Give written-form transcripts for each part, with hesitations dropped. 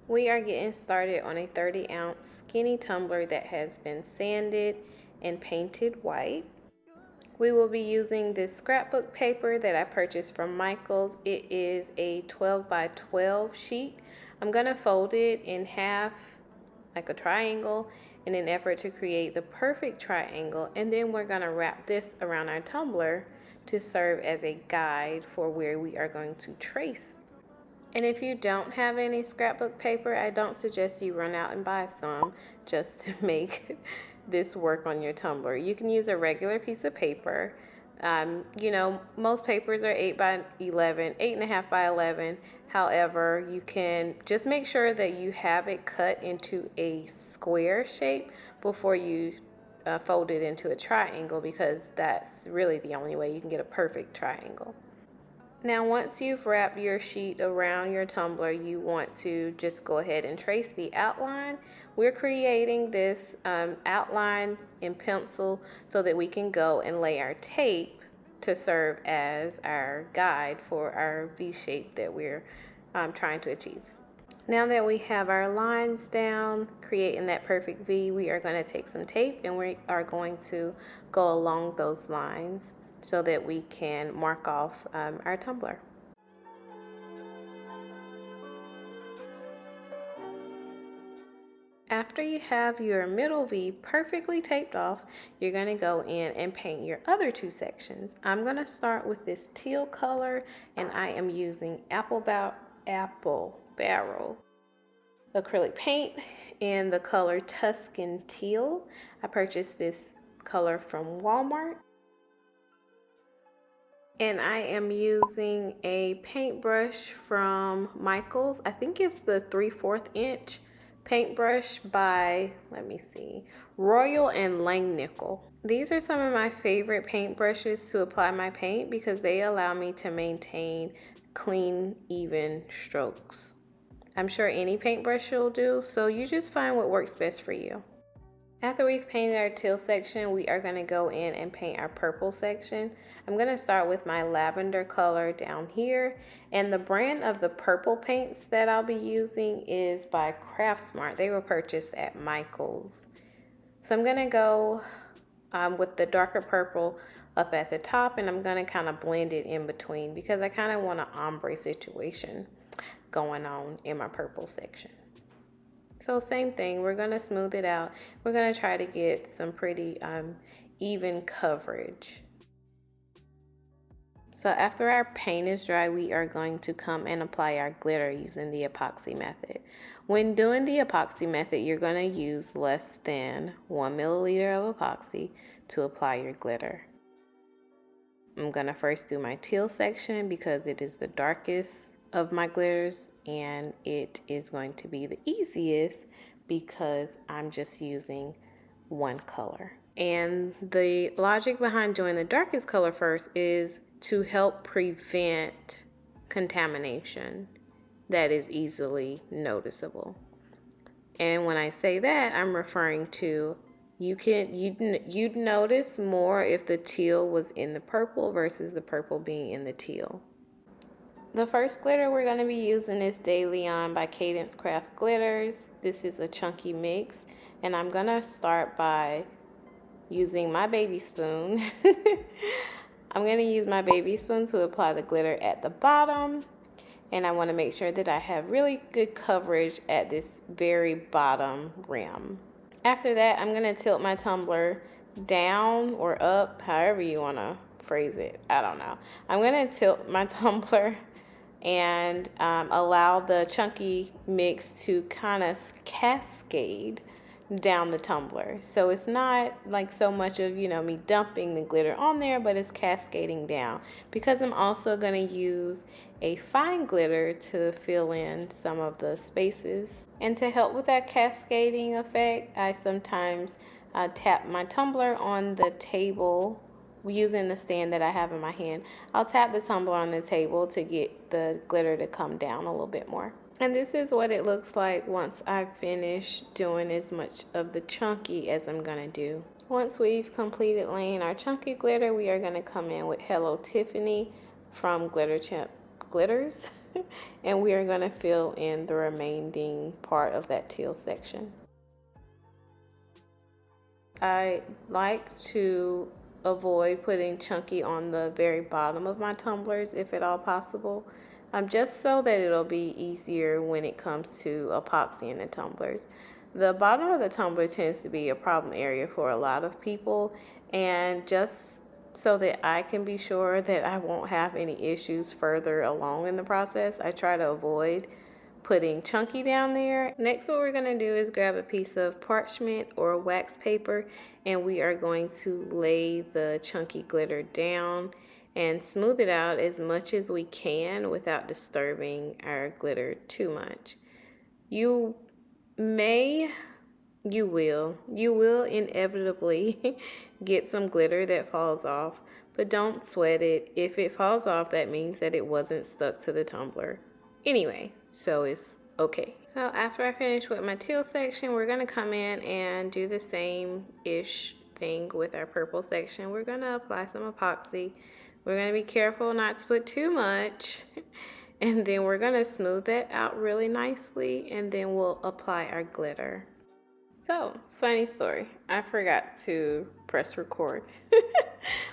We are getting started on a 30-ounce skinny tumbler that has been sanded and painted white. We will be using this scrapbook paper that I purchased from Michael's. It is a 12 by 12 sheet. I'm going to fold it in half like a triangle in an effort to create the perfect triangle, and then we're going to wrap this around our tumbler to serve as a guide for where we are going to trace. And if you don't have any scrapbook paper, I don't suggest you run out and buy some just to make this work on your tumbler. You can use a regular piece of paper. You know, most papers are 8 by 11, 8.5 by 11. However, you can just make sure that you have it cut into a square shape before you fold it into a triangle, because that's really the only way you can get a perfect triangle. Now, once you've wrapped your sheet around your tumbler, you want to just go ahead and trace the outline. We're creating this outline in pencil so that we can go and lay our tape to serve as our guide for our V shape that we're trying to achieve. Now that we have our lines down, creating that perfect V, we are going to take some tape and we are going to go along those lines so that we can mark off our tumbler. After you have your middle V perfectly taped off, you're going to go in and paint your other two sections. I'm going to start with this teal color, and I am using apple barrel acrylic paint in the color Tuscan Teal. I purchased this color from Walmart. And I am using a paintbrush from Michael's. I think it's the 3/4 inch paintbrush by, let me see, Royal and Langnickel. These are some of my favorite paintbrushes to apply my paint because they allow me to maintain clean, even strokes. I'm sure any paintbrush will do, so you just find what works best for you. After we've painted our teal section, we are going to go in and paint our purple section. I'm going to start with my lavender color down here, and the brand of the purple paints that I'll be using is by Craftsmart. They were purchased at Michael's. So I'm going to go with the darker purple up at the top, and I'm going to kind of blend it in between because I kind of want an ombre situation going on in my purple section. So same thing, we're going to smooth it out. We're going to try to get some pretty even coverage. So after our paint is dry, we are going to come and apply our glitter using the epoxy method. When doing the epoxy method, you're going to use less than 1 milliliter of epoxy to apply your glitter. I'm going to first do my teal section because it is the darkest of my glitters, and it is going to be the easiest because I'm just using one color. And the logic behind doing the darkest color first is to help prevent contamination that is easily noticeable. And when I say that, I'm referring to you'd notice more if the teal was in the purple versus the purple being in the teal. The first glitter we're going to be using is De Leon by Kadunce Krafts glitters. This is a chunky mix, and I'm going to start by using my baby spoon. I'm going to use my baby spoon to apply the glitter at the bottom, and I want to make sure that I have really good coverage at this very bottom rim. After that, I'm going to tilt my tumbler down or up, however you want to phrase it. I don't know. I'm going to tilt my tumbler and allow the chunky mix to kind of cascade down the tumbler. So it's not like so much of, you know, me dumping the glitter on there, but it's cascading down because I'm also going to use a fine glitter to fill in some of the spaces. And to help with that cascading effect, I sometimes tap my tumbler on the table using the stand that I have in my hand. I'll tap the tumbler on the table to get the glitter to come down a little bit more. And this is what it looks like once I finish doing as much of the chunky as I'm going to do. Once we've completed laying our chunky glitter, we are going to come in with Hello Tiffany from Glitter Chimp Glitters. and we are going to fill in the remaining part of that teal section. I like to avoid putting chunky on the very bottom of my tumblers if at all possible, just so that it'll be easier when it comes to epoxying the tumblers. The bottom of the tumbler tends to be a problem area for a lot of people, and just so that I can be sure that I won't have any issues further along in the process, I try to avoid putting chunky down there. Next, what we're going to do is grab a piece of parchment or wax paper, and we are going to lay the chunky glitter down and smooth it out as much as we can without disturbing our glitter too much. You will inevitably get some glitter that falls off, but don't sweat it. If it falls off, that means that it wasn't stuck to the tumbler anyway, so it's okay. So after I finish with my teal section, we're going to come in and do the same-ish thing with our purple section. We're going to apply some epoxy. We're going to be careful not to put too much, and then we're going to smooth that out really nicely, and then we'll apply our glitter. So, funny story, I forgot to press record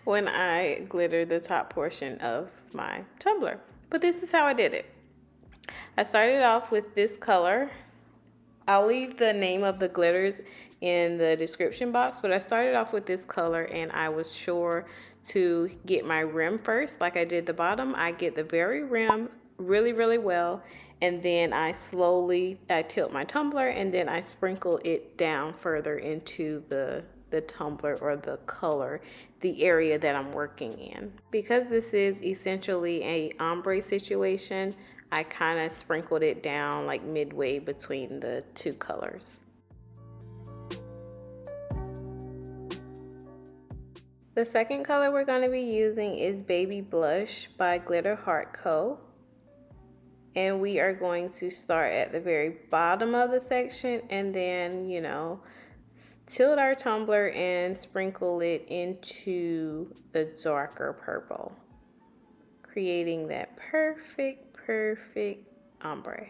when I glittered the top portion of my tumbler, but this is how I did it. I started off with this color. I'll leave the name of the glitters in the description box, but I started off with this color, and I was sure to get my rim first. Like I did the bottom, I get the very rim really well, and then I tilt my tumbler, and then I sprinkle it down further into the tumbler or the color, the area that I'm working in. Because this is essentially a ombre situation, I kind of sprinkled it down like midway between the two colors. The second color we're going to be using is Baby Blush by Glitter Co. And we are going to start at the very bottom of the section and then, tilt our tumbler and sprinkle it into the darker purple, creating that perfect ombre.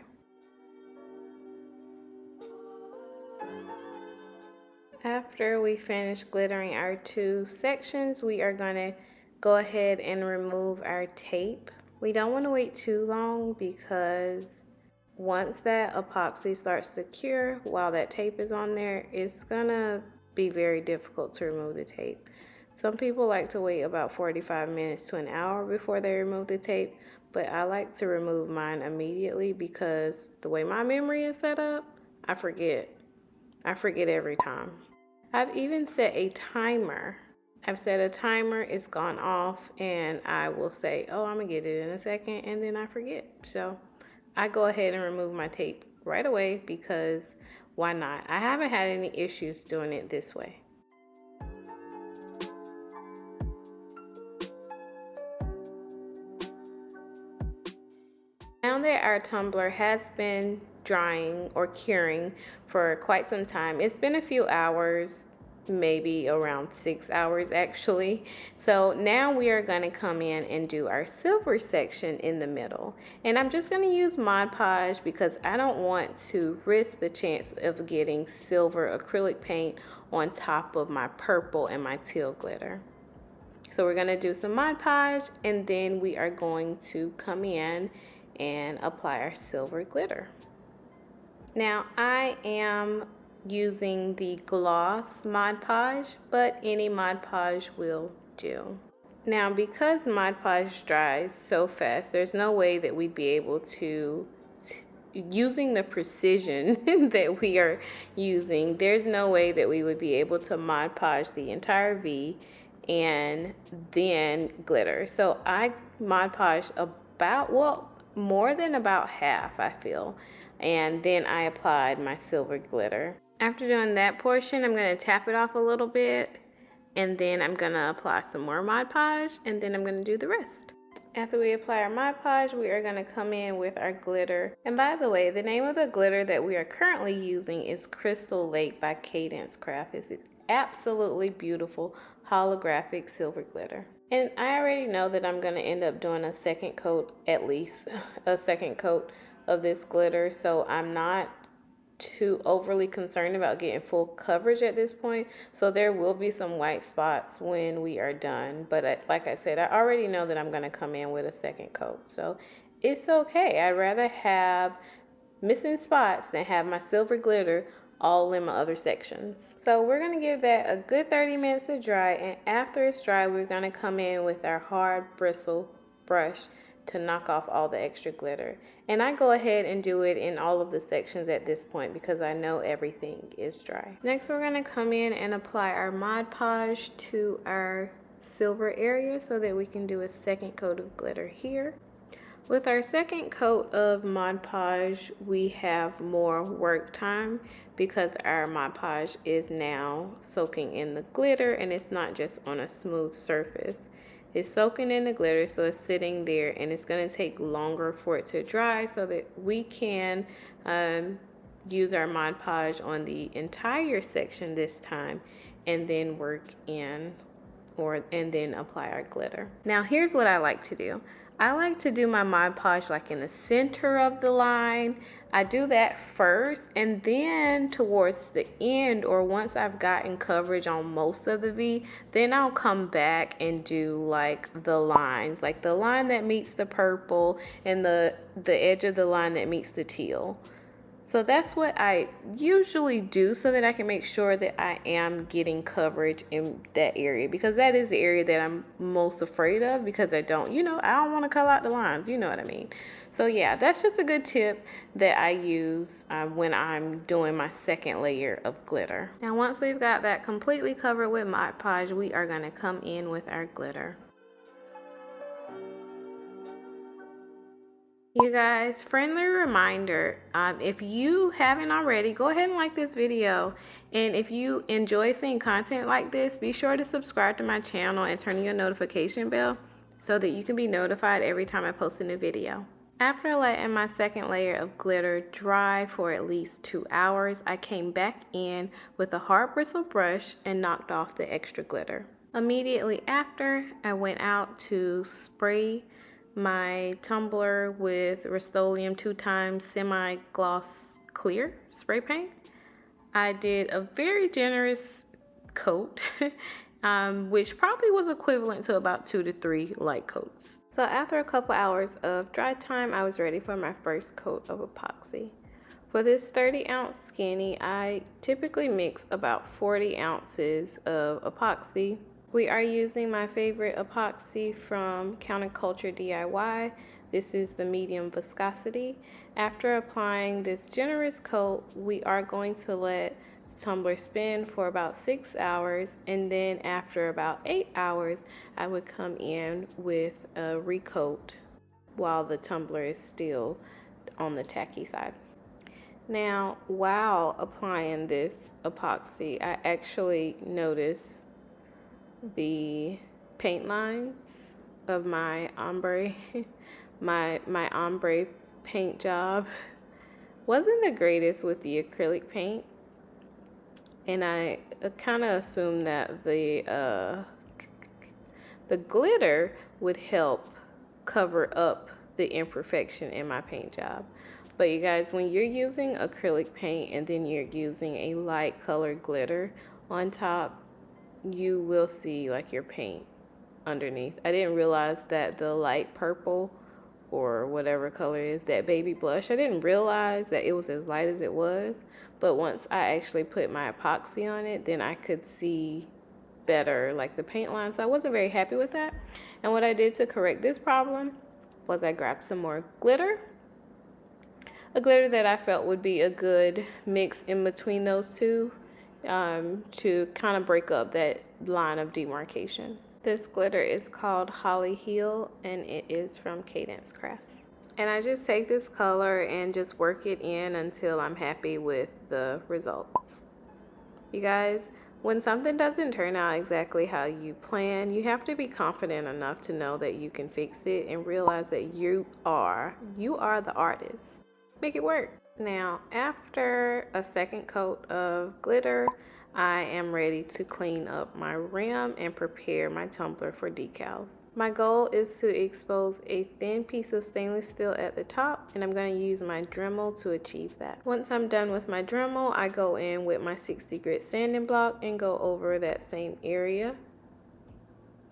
After we finish glittering our two sections, we are going to go ahead and remove our tape. We don't want to wait too long because once that epoxy starts to cure while that tape is on there, it's gonna be very difficult to remove the tape. Some people like to wait about 45 minutes to an hour before they remove the tape, but I like to remove mine immediately because the way my memory is set up, I forget every time. I've even set a timer. It's gone off, and I will say, oh, I'm gonna get it in a second, and then I forget. So I go ahead and remove my tape right away because why not? I haven't had any issues doing it this way. Now that our tumbler has been drying or curing for quite some time, it's been a few hours, maybe around 6 hours actually. So now we are going to come in and do our silver section in the middle. And I'm just going to use Mod Podge because I don't want to risk the chance of getting silver acrylic paint on top of my purple and my teal glitter. So we're going to do some Mod Podge, and then we are going to come in and apply our silver glitter. Now I am using the gloss Mod Podge, but any Mod Podge will do. Now because Mod Podge dries so fast, there's no way that we'd be able to, using the precision that we are using, there's no way that we would be able to Mod Podge the entire V and then glitter. So I Mod Podged more than about half, I feel, and then I applied my silver glitter. After doing that portion, I'm going to tap it off a little bit, and then I'm going to apply some more Mod Podge, and then I'm going to do the rest. After we apply our Mod Podge, we are going to come in with our glitter. And by the way, the name of the glitter that we are currently using is Crystal Lake by Kadunce Krafts. It's absolutely beautiful holographic silver glitter. And I already know that I'm going to end up doing a second coat, at least a second coat of this glitter. So I'm not too overly concerned about getting full coverage at this point. So there will be some white spots when we are done. But like I said, I already know that I'm going to come in with a second coat. So it's okay. I'd rather have missing spots than have my silver glitter all in my other sections. So we're going to give that a good 30 minutes to dry, and after it's dry, we're going to come in with our hard bristle brush to knock off all the extra glitter. And I go ahead and do it in all of the sections at this point because I know everything is dry. Next, we're going to come in and apply our Mod Podge to our silver area so that we can do a second coat of glitter here. With our second coat of Mod Podge, we have more work time because our Mod Podge is now soaking in the glitter and it's not just on a smooth surface. It's soaking in the glitter, so it's sitting there, and it's going to take longer for it to dry so that we can use our Mod Podge on the entire section this time and then work in and then apply our glitter. Now here's what I like to do. I like to do my Mod Podge like in the center of the line. I do that first, and then towards the end, or once I've gotten coverage on most of the V, then I'll come back and do like the lines, like the line that meets the purple and the edge of the line that meets the teal. So that's what I usually do so that I can make sure that I am getting coverage in that area, because that is the area that I'm most afraid of, because I don't want to cut out the lines, you know what I mean? So yeah, that's just a good tip that I use when I'm doing my second layer of glitter. Now once we've got that completely covered with Mod Podge, we are going to come in with our glitter. You guys, friendly reminder, if you haven't already, go ahead and like this video. And if you enjoy seeing content like this, be sure to subscribe to my channel and turn on your notification bell so that you can be notified every time I post a new video. After letting my second layer of glitter dry for at least 2 hours, I came back in with a hard bristle brush and knocked off the extra glitter. Immediately after, I went out to spray my tumbler with Rust-Oleum 2x semi-gloss clear spray paint. I did a very generous coat, which probably was equivalent to about 2 to 3 light coats. So after a couple hours of dry time, I was ready for my first coat of epoxy. For this 30-ounce skinny, I typically mix about 40 ounces of epoxy. We are using my favorite epoxy from Counterculture DIY. This is the medium viscosity. After applying this generous coat, we are going to let the tumbler spin for about 6 hours, and then after about 8 hours, I would come in with a recoat while the tumbler is still on the tacky side. Now, while applying this epoxy, I actually noticed the paint lines of my ombre my ombre paint job wasn't the greatest with the acrylic paint, and I kind of assumed that the glitter would help cover up the imperfection in my paint job. But you guys, when you're using acrylic paint and then you're using a light colored glitter on top, you will see like your paint underneath. I didn't realize that the light purple or whatever color is that baby blush, I didn't realize that it was as light as it was. But once I actually put my epoxy on it, then I could see better like the paint line. So I wasn't very happy with that. And what I did to correct this problem was I grabbed some more glitter, a glitter that I felt would be a good mix in between those two, to kind of break up that line of demarcation. This glitter is called Holly Heel, and it is from Kadunce Krafts. And I just take this color and just work it in until I'm happy with the results. You guys, when something doesn't turn out exactly how you plan, you have to be confident enough to know that you can fix it and realize that you are the artist. Make it work. Now, after a second coat of glitter, I am ready to clean up my rim and prepare my tumbler for decals. My goal is to expose a thin piece of stainless steel at the top, and I'm going to use my Dremel to achieve that. Once I'm done with my Dremel, I go in with my 60 grit sanding block and go over that same area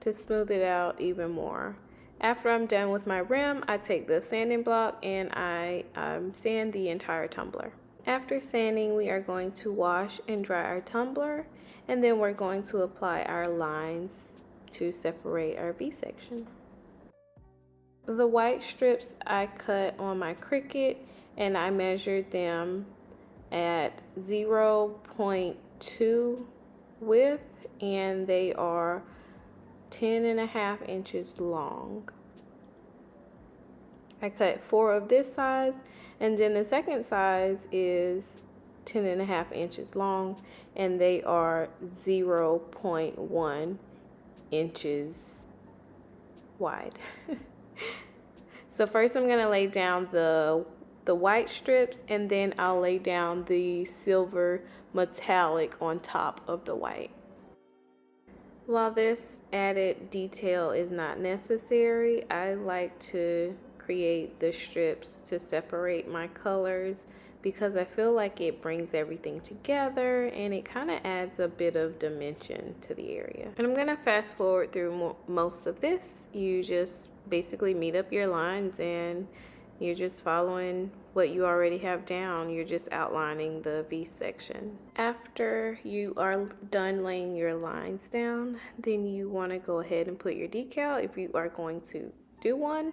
to smooth it out even more. After I'm done with my rim, I take the sanding block and I sand the entire tumbler. After sanding, we are going to wash and dry our tumbler, and then we're going to apply our lines to separate our V section. The white strips I cut on my Cricut, and I measured them at 0.2 width, and they are 10.5 inches long. I cut 4 of this size, and then the second size is 10.5 inches long, and they are 0.1 inches wide. So first I'm going to lay down the white strips, and then I'll lay down the silver metallic on top of the white. While this added detail is not necessary, I like to create the strips to separate my colors because I feel like it brings everything together and it kind of adds a bit of dimension to the area. And I'm going to fast forward through most of this. You just basically meet up your lines and you're just following what you already have down. You're just outlining the V section. After you are done laying your lines down, then you want to go ahead and put your decal if you are going to do one.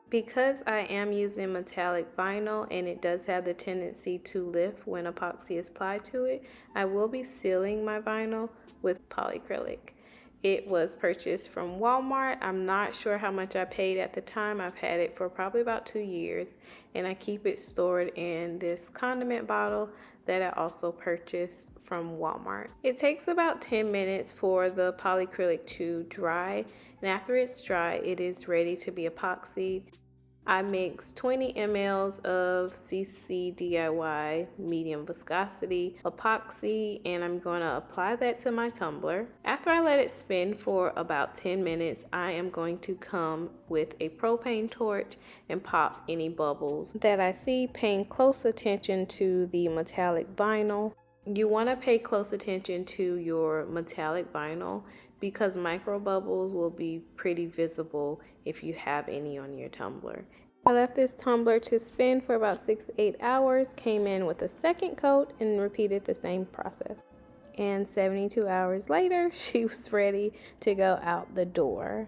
Because I am using metallic vinyl and it does have the tendency to lift when epoxy is applied to it, I will be sealing my vinyl with polycrylic. It was purchased from Walmart. I'm not sure how much I paid at the time. I've had it for probably about 2 years, and I keep it stored in this condiment bottle that I also purchased from Walmart. It takes about 10 minutes for the polycrylic to dry, and after it's dry, it is ready to be epoxied. I mixed 20 ml of CC DIY medium viscosity epoxy, and I'm going to apply that to my tumbler. After I let it spin for about 10 minutes, I am going to come with a propane torch and pop any bubbles that I see, paying close attention to the metallic vinyl. You want to pay close attention to your metallic vinyl because micro bubbles will be pretty visible if you have any on your tumbler. I left this tumbler to spin for about 6 to 8 hours, came in with a second coat and repeated the same process. And 72 hours later, she was ready to go out the door.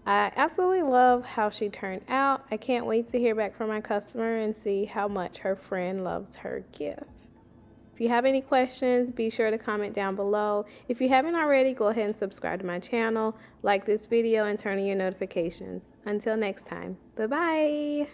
I absolutely love how she turned out. I can't wait to hear back from my customer and see how much her friend loves her gift. If you have any questions, be sure to comment down below. If you haven't already, go ahead and subscribe to my channel, like this video, and turn on your notifications. Until next time, bye-bye.